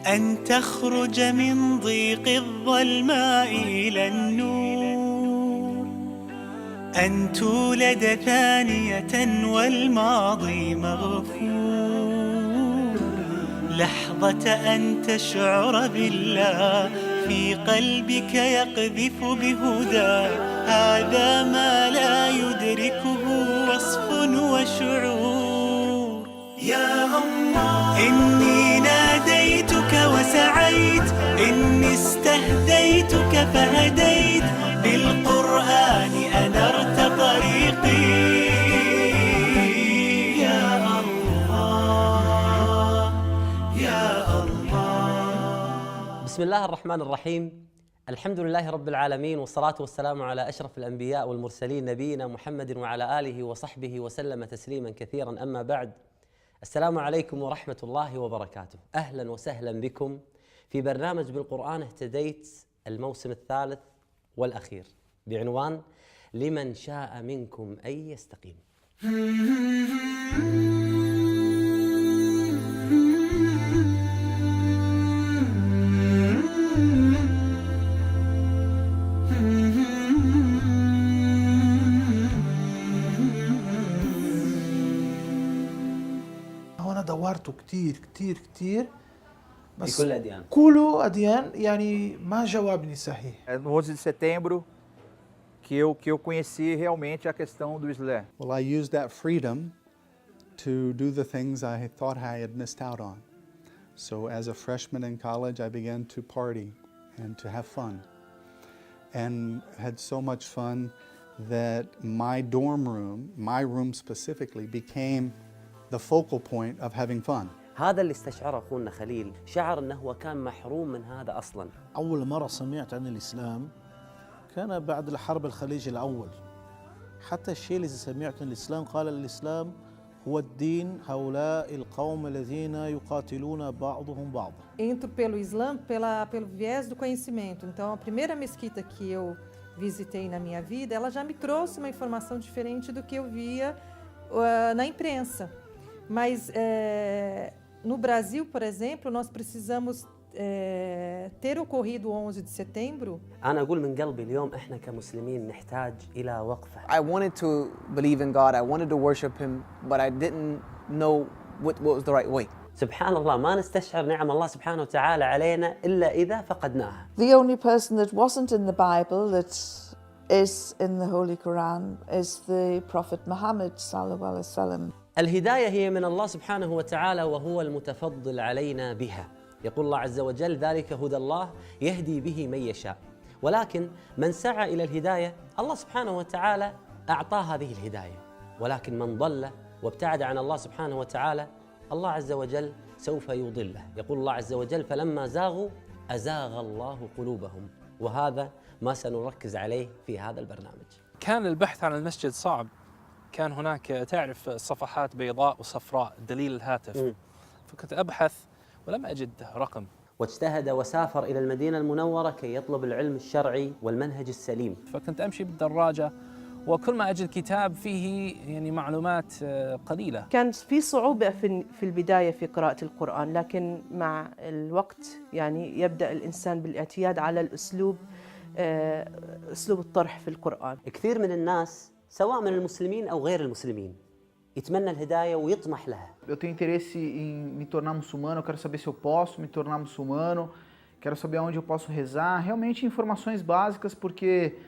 أن تخرج من ضيق الظلماء إلى النور، أن تولد ثانية والماضي مغفور، لحظة أن تشعر بالله في قلبك يقذف بهدى، هذا ما لا يدركه وصف وشعور. يا الله إني ناديتك وسعيت، إني استهديتك فهديت، بالقرآن أنرت طريقي. يا الله يا الله. بسم الله الرحمن الرحيم. الحمد لله رب العالمين، والصلاة والسلام على أشرف الأنبياء والمرسلين نبينا محمد وعلى آله وصحبه وسلم تسليما كثيرا. أما بعد، السلام عليكم ورحمة الله وبركاته. أهلا وسهلا بكم في برنامج بالقرآن اهتديت، الموسم الثالث والأخير، بعنوان لمن شاء منكم أن يستقيم. أنا دورته كتير بس في كل الأديان، كله أديان يعني ما جوابني صحيح. No 11 de setembro que eu conheci realmente a questão do Islã. Well, I used that freedom to do the things I thought I had missed out on. So as a freshman in college, I began to party and to have fun. And had so much fun that my dorm room, my room specifically, became the focal point of having fun. هذا اللي استشعره أخونا خليل، شعر أنه هو كان محروم من هذا أصلا. أول مرة سمعت عن الإسلام كان بعد الحرب الخليج الأول. حتى الشيء اللي سمعت عن الإسلام قال الإسلام هو الدين هؤلاء القوم الذين يقاتلون بعضهم بعضا. Entro pelo Islã pelo viés do conhecimento. Então, a primeira mesquita que eu visitei na minha vida, ela já me trouxe uma informação diferente do que eu via na imprensa. Mas no Brasil, por exemplo, nós precisamos ter ocorrido o 11 de setembro. أنا أقول من قلبي اليوم إحنا كمسلمين نحتاج إلى وقفة. I wanted to believe in God, I wanted to worship Him, but I didn't know what was the right way. سبحان الله، ما نستشعر نعم الله سبحانه وتعالى علينا إلا إذا فقدناها. The only person that wasn't in the Bible that is in the Holy Quran is the Prophet Muhammad sallallahu alaihi wasallam. الهداية هي من الله سبحانه وتعالى، وهو المتفضل علينا بها. يقول الله عز وجل: ذلك هدى الله يهدي به من يشاء. ولكن من سعى إلى الهداية الله سبحانه وتعالى أعطاه هذه الهداية، ولكن من ضل وابتعد عن الله سبحانه وتعالى الله عز وجل سوف يضله. يقول الله عز وجل: فلما زاغوا أزاغ الله قلوبهم. وهذا ما سنركز عليه في هذا البرنامج. كان البحث عن المسجد صعب، كان هناك تعرف صفحات بيضاء وصفراء دليل الهاتف. فكنت أبحث ولم أجد رقم. واجتهد وسافر إلى المدينة المنورة كي يطلب العلم الشرعي والمنهج السليم. فكنت أمشي بالدراجة وكل ما أجد كتاب فيه يعني معلومات قليلة. كان في صعوبة في البداية في قراءة القرآن، لكن مع الوقت يعني يبدأ الإنسان بالاعتياد على الأسلوب، أسلوب الطرح في القرآن. كثير من الناس سواء من المسلمين أو غير المسلمين يتمنى الهداية ويطمح لها. Eu tenho interesse em me tornar muçulmano, eu quero saber se eu posso me tornar muçulmano, quero saber aonde eu posso rezar, realmente informações básicas, porque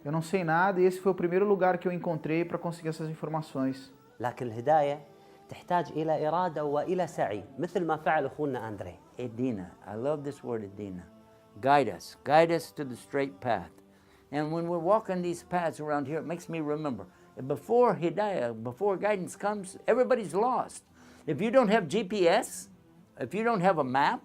eu não sei nada e esse foi o primeiro lugar que eu encontrei para conseguir essas informações. لكن الهداية تحتاج إلى إرادة وإلى سعي، مثل ما فعل أخونا أندري. Edina, I love this word Edina. Guide us to the straight path. And when we're walking these paths around here, it makes me remember, before hidayah, before guidance comes, everybody's lost. If you don't have GPS, if you don't have a map,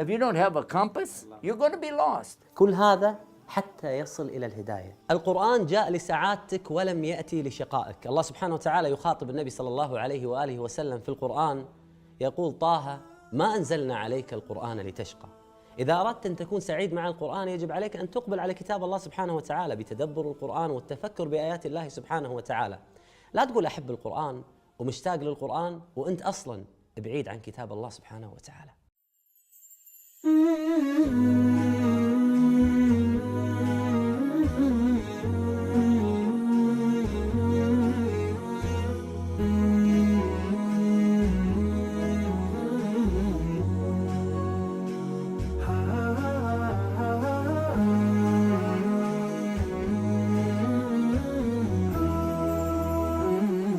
if you don't have a compass, you're going to be lost. كل هذا حتى يصل إلى الهداية. القرآن جاء لسعادتك ولم يأتي لشقائك. الله سبحانه وتعالى يخاطب النبي صلى الله عليه وآله وسلم في القرآن، يقول: طه ما أنزلنا عليك القرآن لتشقى. إذا أردت أن تكون سعيد مع القرآن يجب عليك أن تقبل على كتاب الله سبحانه وتعالى بتدبر القرآن والتفكر بآيات الله سبحانه وتعالى. لا تقول أحب القرآن ومشتاق للقرآن وأنت أصلاً بعيد عن كتاب الله سبحانه وتعالى.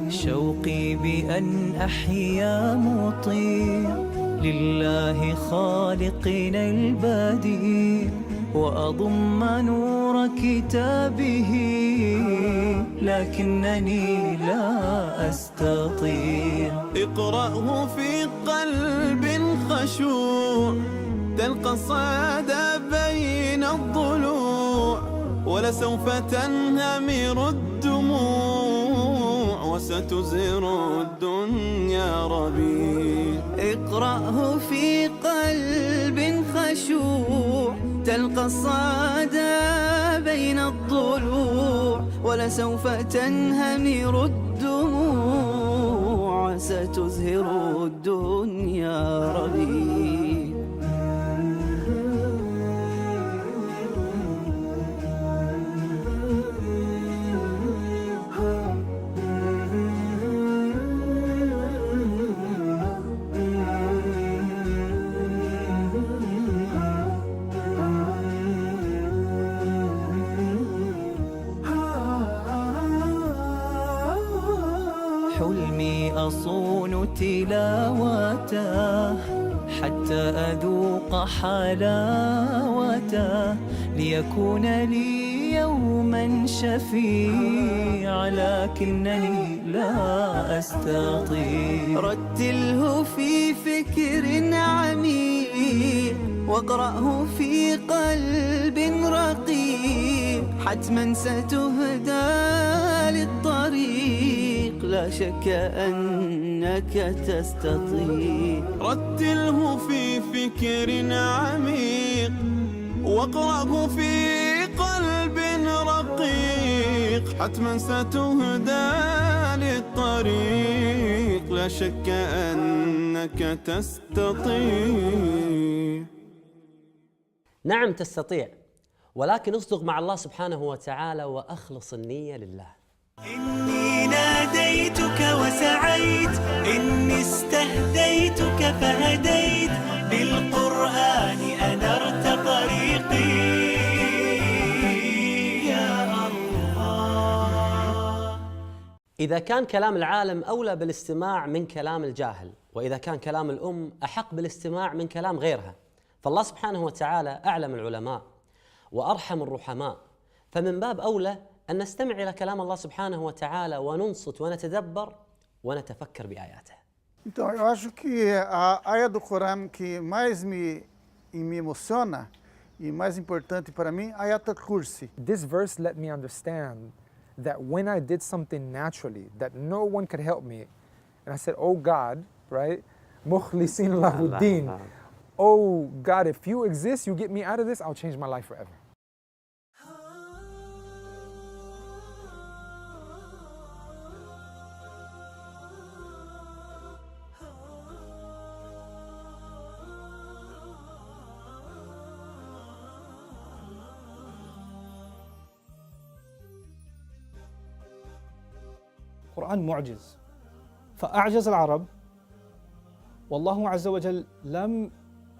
شوقي بأن أحيا مطيع لله خالقنا البديع وأضم نور كتابه لكنني لا أستطيع. اقرأه في قلب خشوع تلقى الصدى بين الضلوع ولسوف تنهمر الدموع وستزهر الدنيا ربيع. اقرأه في قلب خشوع تلقى الصدى بين الضلوع ولسوف تنهمر الدموع وستزهر الدنيا ربيع. حلمي أصون تلاوته حتى أذوق حلاوته ليكون لي يوما شفيع لكنني لا أستطيع. رتله في فكر عميق واقرأه في قلب رقيق حتما ستهدى للطريق لا شك أنك تستطيع. رتله في فكر عميق واقرأه في قلب رقيق حتما ستهدى للطريق لا شك أنك تستطيع. نعم تستطيع، ولكن اصدق مع الله سبحانه وتعالى وأخلص النية لله. إني ناديتك وسعيت إني استهديتك فهديت بالقرآن أنرت طريقي يا الله. إذا كان كلام العالم أولى بالاستماع من كلام الجاهل، وإذا كان كلام الأم أحق بالاستماع من كلام غيرها، فالله سبحانه وتعالى أعلم العلماء وأرحم الرحماء، فمن باب أولى أن نستمع إلى كلام الله سبحانه وتعالى وننصت ونتدبر ونتفكر بآياته. Então, eu acho que a área do Corão que mais me emociona e mais importante para mim é a Ayat al-Kursi. This verse let me understand that when I did something naturally, that no one could help me, and I said, oh God, right? مخلصين له الدين. Oh God, if you exist, you get me out of this, I'll change my life forever. القرآن معجز، فأعجز العرب، والله عز وجل لم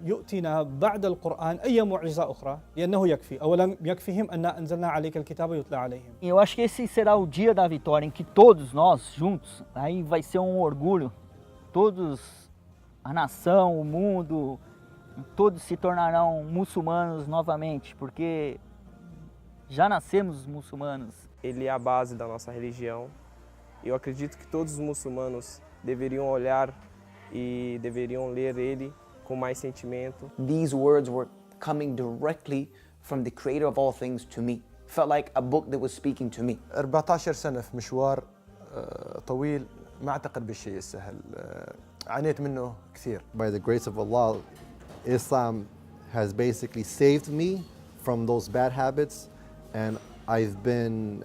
يؤتنا بعد القرآن أي معجزة أخرى لأنه يكفي، أولم يكفيهم أن أنزلنا عليك الكتاب يتلى عليهم. Eu acho que esse será o dia da vitória em que todos nós juntos, aí vai ser um orgulho, todos, a nação, o mundo, todos se tornarão muçulmanos novamente, porque já nascemos muçulmanos. Ele é a base da nossa religião. Eu acredito que todos os muçulmanos deveriam olhar e deveriam ler ele com mais sentimento. These words were coming directly from the creator of all things to me. Felt like a book that was speaking to me. 14 سنة في مشوار طويل، ما أعتقد بالشيء السهل، عانيت منه كثير. By the grace of Allah, Islam has basically saved me from those bad habits, and I've been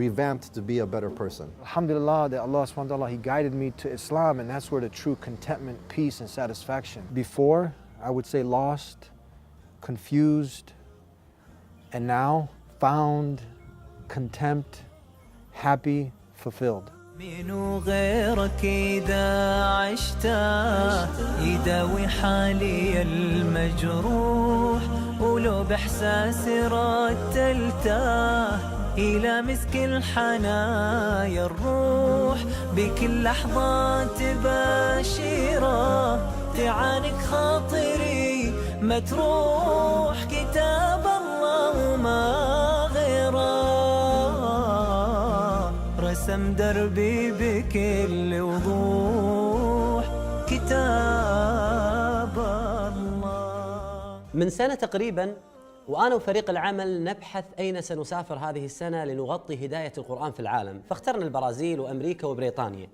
revamped to be a better person. Alhamdulillah that Allah subhanahu wa ta'ala, He guided me to Islam, and that's where the true contentment, peace and satisfaction. Before, I would say lost, confused, and now found, contempt, happy, fulfilled. منو غيرك إذا عشته يداوي حالي المجروح، ولو بإحساسي رتلته إلى مسك الحنايا الروح، بكل لحظة تبشيره تعانق خاطري متروح، كتاب الله وما غيره رسم دربي بكل وضوح، كتاب الله. من سنة تقريبا وأنا وفريق العمل نبحث أين سنسافر هذه السنة لنغطي هداية القرآن في العالم، فاخترنا البرازيل وأمريكا وبريطانيا.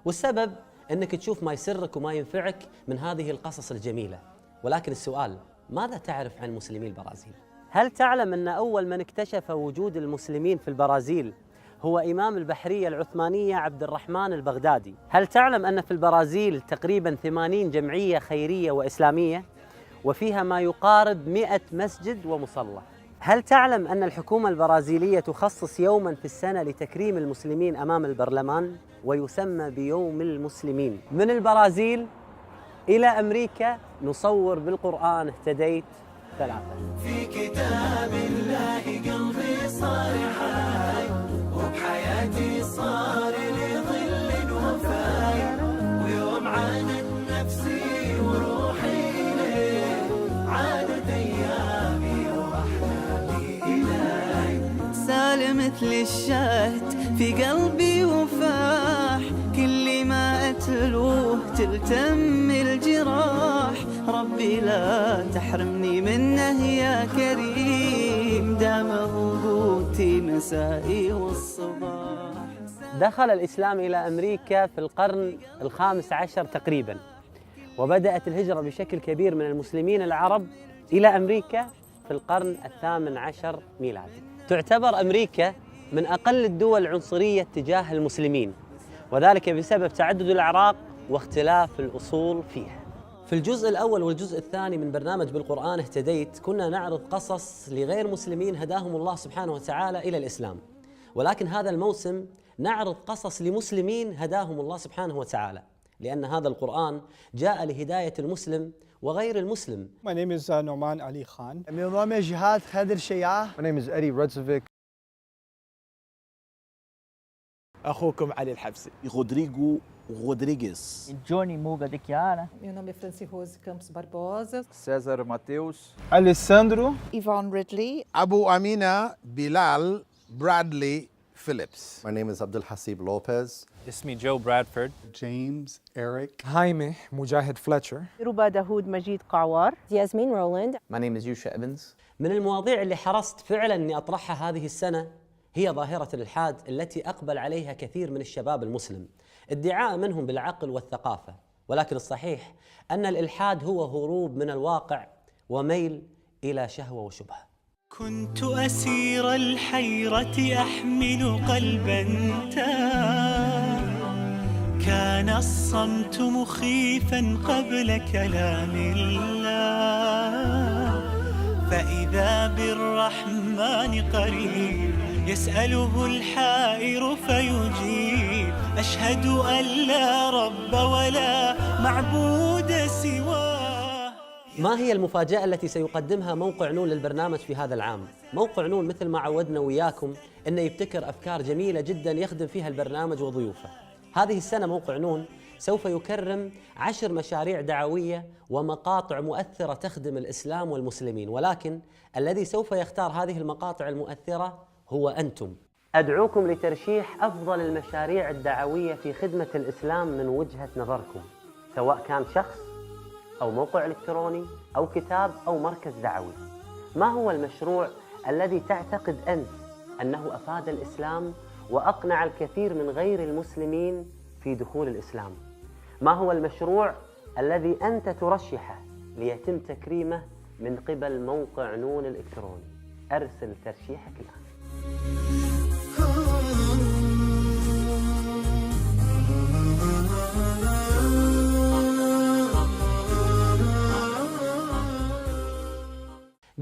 والسبب أنك تشوف ما يسرك وما ينفعك من هذه القصص الجميلة. ولكن السؤال، ماذا تعرف عن مسلمي البرازيل؟ هل تعلم أن أول من اكتشف وجود المسلمين في البرازيل هو إمام البحرية العثمانية عبد الرحمن البغدادي؟ هل تعلم أن في البرازيل تقريبا 80 جمعية خيرية وإسلامية وفيها ما يقارب 100 مسجد ومصلى؟ هل تعلم أن الحكومة البرازيلية تخصص يوما في السنة لتكريم المسلمين أمام البرلمان ويسمى بيوم المسلمين؟ من البرازيل إلى أمريكا نصور بالقرآن اهتديت 3. في كتاب الله قلبي صار حي، وبحياتي صار لي ظل وفاي، ويوم عادت نفسي وروحي إليه عادت أيامي وأحلامي إليه، سال مثل الشهد في قلبي وفاح، كل ما أتلوه تلتم الجراح، ربي لا تحرمني منه يا كريم، دام ضغوطي مسائي والصباح. دخل الإسلام إلى أمريكا في القرن ال15 تقريبا، وبدأت الهجرة بشكل كبير من المسلمين العرب إلى أمريكا في القرن ال18 ميلادي. تعتبر أمريكا من أقل الدول عنصرية تجاه المسلمين، وذلك بسبب تعدد الأعراق واختلاف الأصول فيها. في الجزء الأول والجزء الثاني من برنامج بالقرآن اهتديت كنا نعرض قصص لغير مسلمين هداهم الله سبحانه وتعالى إلى الإسلام، ولكن هذا الموسم نعرض قصص لمسلمين هداهم الله سبحانه وتعالى، لأن هذا القرآن جاء لهداية المسلم وغير المسلم. My name is Nouman Ali Khan. Meu nome é Jihad Khadir Shia. My name is Eddie Rudzovic. أخوكم علي الحبسي. رودريغو Rodrigues. Johnny Muga de Chiara. Meu nome é Franci Rose Campos Barbosa. César Mateus. Alessandro. Yvonne Ridley. Abu Amina Bilal Bradley Phillips. My name is Abdul Hasib Lopez. اسمي Joe Bradford. James Eric. Jaime Mujahid Fletcher. ربا داوود مجيد قعوار. Yasmin Roland. My name is Yusha Evans. من المواضيع اللي حرصت فعلا أني أطرحها هذه السنة هي ظاهرة الإلحاد التي أقبل عليها كثير من الشباب المسلم، ادعاء منهم بالعقل والثقافة، ولكن الصحيح أن الإلحاد هو هروب من الواقع وميل إلى شهوة وشبهة. كنت أسير الحيرة أحمل قلبا تاه، كان الصمت مخيفا قبل كلام الله، فإذا بالرحمن قريب يسأله الحائر فيجيب، أشهد أن لا رب ولا معبود سواه. ما هي المفاجأة التي سيقدمها موقع نون للبرنامج في هذا العام؟ موقع نون مثل ما عودنا وياكم أنه يبتكر أفكار جميلة جدا يخدم فيها البرنامج وضيوفه. هذه السنة موقع نون سوف يكرم 10 مشاريع دعوية ومقاطع مؤثرة تخدم الإسلام والمسلمين، ولكن الذي سوف يختار هذه المقاطع المؤثرة هو أنتم. أدعوكم لترشيح أفضل المشاريع الدعوية في خدمة الإسلام من وجهة نظركم، سواء كان شخص أو موقع إلكتروني أو كتاب أو مركز دعوي. ما هو المشروع الذي تعتقد أنت أنه أفاد الإسلام وأقنع الكثير من غير المسلمين في دخول الإسلام؟ ما هو المشروع الذي أنت ترشحه ليتم تكريمه من قبل موقع نون الإلكتروني؟ أرسل ترشيحك الآن.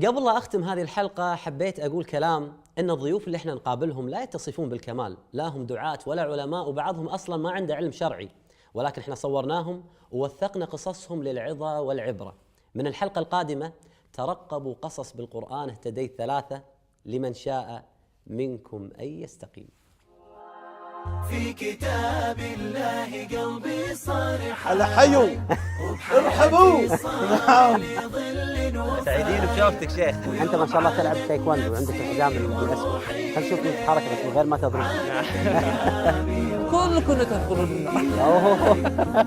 قبل لا أختم هذه الحلقة حبيت أقول كلام أن الضيوف اللي احنا نقابلهم لا يتصفون بالكمال، لا هم دعاة ولا علماء، وبعضهم أصلا ما عنده علم شرعي، ولكن احنا صورناهم ووثقنا قصصهم للعظة والعبرة. من الحلقة القادمة ترقبوا قصص بالقرآن اهتديت 3 لمن شاء منكم أن يستقيم. في كتاب الله قلبي صارح الحيو ارحبوا. سعيدين بشوفتك شيخ. انت ما شاء الله تلعب تايكوندو وعندك الحزام الاسود، خل نشوف كيف تتحرك بس من غير ما تضرب. كلكم تدخلون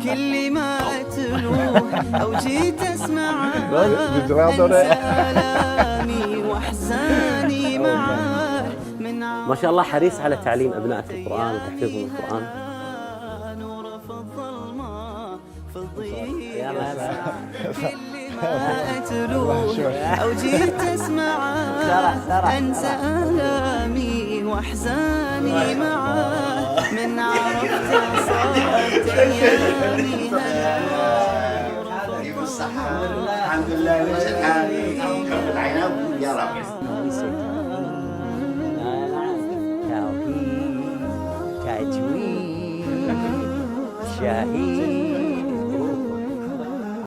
كل ما اتلوه او جيت اسمع سلامي واحزاني معاه. ما شاء الله حريص على تعليم ابنائك القران وتحفيظهم القران. يا أو جيت أسمع أنسى آلامي وأحزاني معاه من عرفت صارت أيامي الحمد لله وجه الحال كم العين يا رب. تجويد شهيد